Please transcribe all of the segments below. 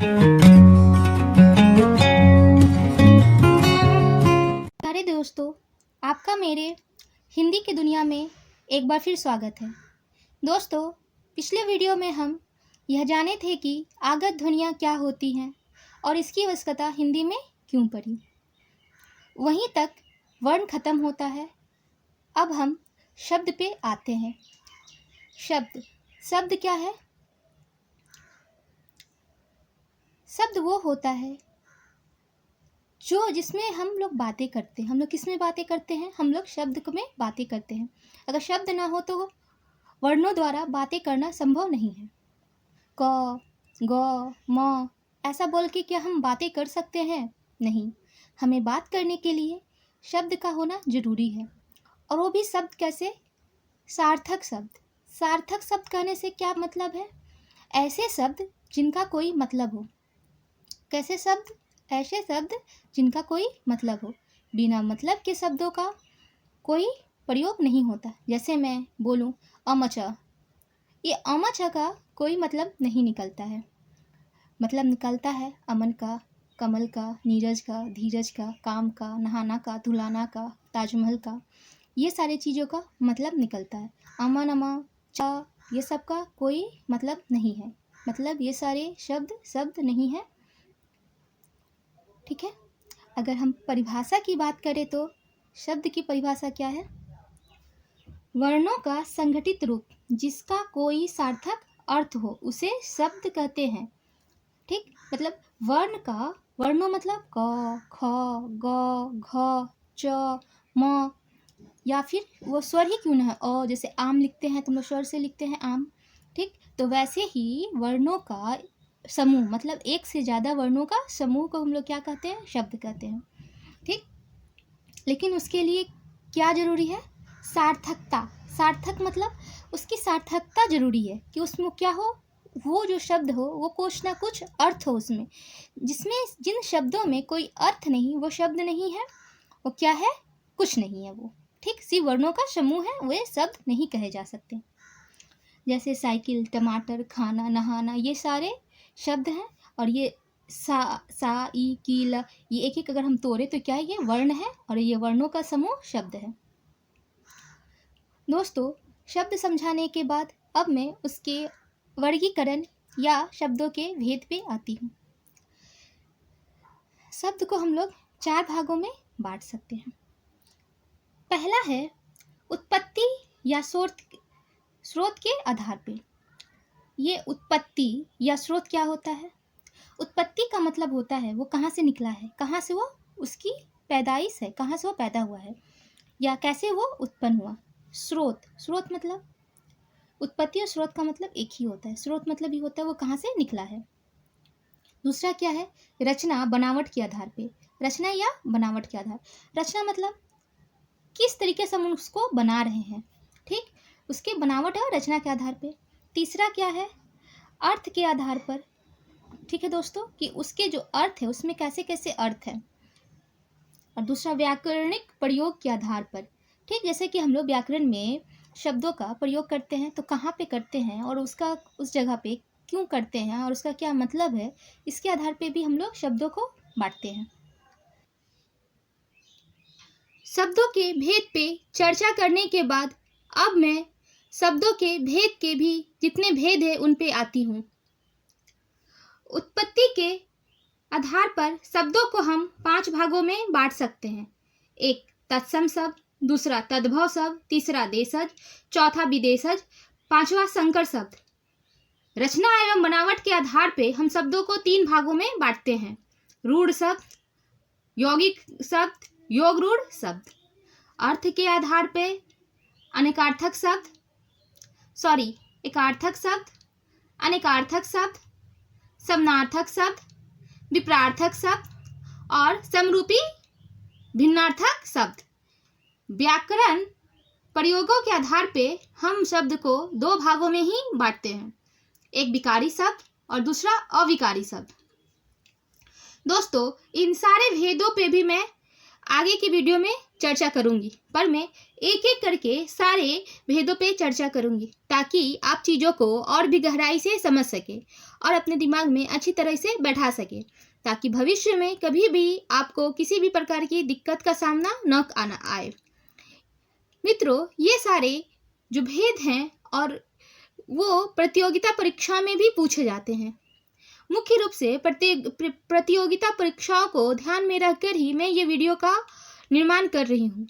प्यारे दोस्तों, आपका मेरे हिंदी की दुनिया में एक बार फिर स्वागत है। दोस्तों, पिछले वीडियो में हम यह जाने थे कि आगत ध्वनियाँ क्या होती हैं और इसकी आवश्यकता हिंदी में क्यों पड़ी। वहीं तक वर्ण खत्म होता है। अब हम शब्द पे आते हैं। शब्द क्या है? शब्द वो होता है जो जिसमें हम लोग बातें करते हैं। हम लोग किस में बातें करते हैं? हम लोग शब्द में बातें करते हैं। अगर शब्द ना हो तो वर्णों द्वारा बातें करना संभव नहीं है। क, ग, म ऐसा बोल के क्या हम बातें कर सकते हैं? नहीं। हमें बात करने के लिए शब्द का होना जरूरी है, और वो भी शब्द कैसे? सार्थक शब्द। सार्थक शब्द कहने से क्या मतलब है? ऐसे शब्द जिनका कोई मतलब हो। कैसे शब्द? ऐसे शब्द जिनका कोई मतलब हो। बिना मतलब के शब्दों का कोई प्रयोग नहीं होता। जैसे मैं बोलूं अमचा, ये अमचा का कोई मतलब नहीं निकलता है। मतलब निकलता है अमन का, कमल का, नीरज का, धीरज का, काम का, नहाना का, धुलाना का, ताजमहल का, ये सारी चीज़ों का मतलब निकलता है। अमन, अमा, चा, ये सब का कोई मतलब नहीं है। मतलब ये सारे शब्द नहीं है। ठीक है। अगर हम परिभाषा की बात करें तो शब्द की परिभाषा क्या है? वर्णों का संगठित रूप जिसका कोई सार्थक अर्थ हो उसे शब्द कहते हैं। ठीक। मतलब वर्णों मतलब क, ख, ग, घ, च, म, या फिर वो स्वर ही क्यों ना है। अ जैसे आम लिखते हैं, तुम लोग स्वर से लिखते हैं आम। ठीक। तो वैसे ही वर्णों का समूह, मतलब एक से ज़्यादा वर्णों का समूह को हम लोग क्या कहते हैं? शब्द कहते हैं। ठीक। लेकिन उसके लिए क्या जरूरी है? सार्थकता। सार्थक मतलब उसकी सार्थकता जरूरी है कि उसमें क्या हो, वो जो शब्द हो वो कुछ ना कुछ अर्थ हो उसमें। जिन शब्दों में कोई अर्थ नहीं, वो शब्द नहीं है। वो क्या है? कुछ नहीं है वो। ठीक। सिर्फ वर्णों का समूह है, वे शब्द नहीं कहे जा सकते। जैसे साइकिल, टमाटर, खाना, नहाना, ये सारे शब्द हैं। और ये सा, ई, की, ल, ये एक एक अगर हम तोड़े तो क्या है? ये वर्ण है, और ये वर्णों का समूह शब्द है। दोस्तों, शब्द समझाने के बाद अब मैं उसके वर्गीकरण या शब्दों के भेद पे आती हूँ। शब्द को हम लोग 4 भागों में बांट सकते हैं। पहला है उत्पत्ति या स्रोत के आधार पे। ये उत्पत्ति या स्रोत क्या होता है? उत्पत्ति का मतलब होता है वो कहाँ से निकला है, कहाँ से वो उसकी पैदाइश है, कहाँ से वो पैदा हुआ है या कैसे वो उत्पन्न हुआ। स्रोत मतलब उत्पत्ति और स्रोत का मतलब एक ही होता है। स्रोत मतलब ये होता है वो कहाँ से निकला है। दूसरा क्या है? रचना, बनावट के आधार पे। रचना या बनावट के आधार। रचना मतलब किस तरीके से हम उसको बना रहे हैं। ठीक। उसके बनावट और रचना के आधार पे। तीसरा क्या है? अर्थ के आधार पर। ठीक है दोस्तों, कि उसके जो अर्थ है उसमें कैसे कैसे अर्थ है। और दूसरा व्याकरणिक प्रयोग के आधार पर। ठीक। जैसे कि हम लोग व्याकरण में शब्दों का प्रयोग करते हैं तो कहाँ पे करते हैं और उसका उस जगह पे क्यों करते हैं और उसका क्या मतलब है, इसके आधार पे भी हम लोग शब्दों को बांटते हैं। शब्दों के भेद पे चर्चा करने के बाद अब मैं शब्दों के भेद के भी जितने भेद है उन पे आती हूँ। उत्पत्ति के आधार पर शब्दों को हम 5 भागों में बांट सकते हैं। एक तत्सम शब्द, दूसरा तद्भव शब्द, तीसरा देशज, चौथा विदेशज, पांचवा संकर शब्द। रचना एवं बनावट के आधार पे हम शब्दों को 3 भागों में बांटते हैं। रूढ़ शब्द, यौगिक शब्द, योग रूढ़ शब्द। अर्थ के आधार पे एकार्थक शब्द, अनेकार्थक शब्द, समानार्थक शब्द, विपरार्थक शब्द और समरूपी भिन्नार्थक शब्द। व्याकरण प्रयोगों के आधार पे हम शब्द को 2 भागों में ही बांटते हैं। एक विकारी शब्द और दूसरा अविकारी शब्द। दोस्तों, इन सारे भेदों पे भी मैं आगे की वीडियो में चर्चा करूंगी, पर मैं एक एक करके सारे भेदों पे चर्चा करूंगी ताकि आप चीज़ों को और भी गहराई से समझ सके और अपने दिमाग में अच्छी तरह से बैठा सके, ताकि भविष्य में कभी भी आपको किसी भी प्रकार की दिक्कत का सामना न आना आए। मित्रों, ये सारे जो भेद हैं और वो प्रतियोगिता परीक्षा में भी पूछे जाते हैं। मुख्य रूप से प्रतियोगिता परीक्षाओं को ध्यान में रखकर ही मैं ये वीडियो का निर्माण कर रही हूँ,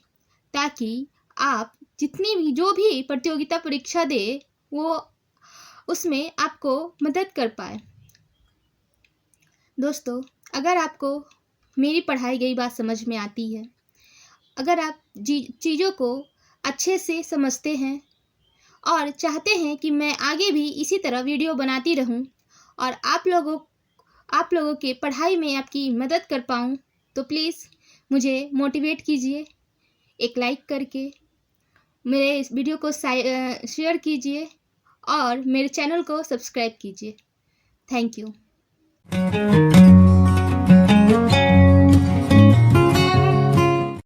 ताकि आप जितनी भी जो भी प्रतियोगिता परीक्षा दे वो उसमें आपको मदद कर पाए। दोस्तों, अगर आपको मेरी पढ़ाई गई बात समझ में आती है, अगर आप चीज़ों को अच्छे से समझते हैं और चाहते हैं कि मैं आगे भी इसी तरह वीडियो बनाती रहूं और आप लोगों के पढ़ाई में आपकी मदद कर पाऊं, तो प्लीज़ मुझे मोटिवेट कीजिए एक लाइक करके, मेरे इस वीडियो को शेयर कीजिए और मेरे चैनल को सब्सक्राइब कीजिए। Thank you.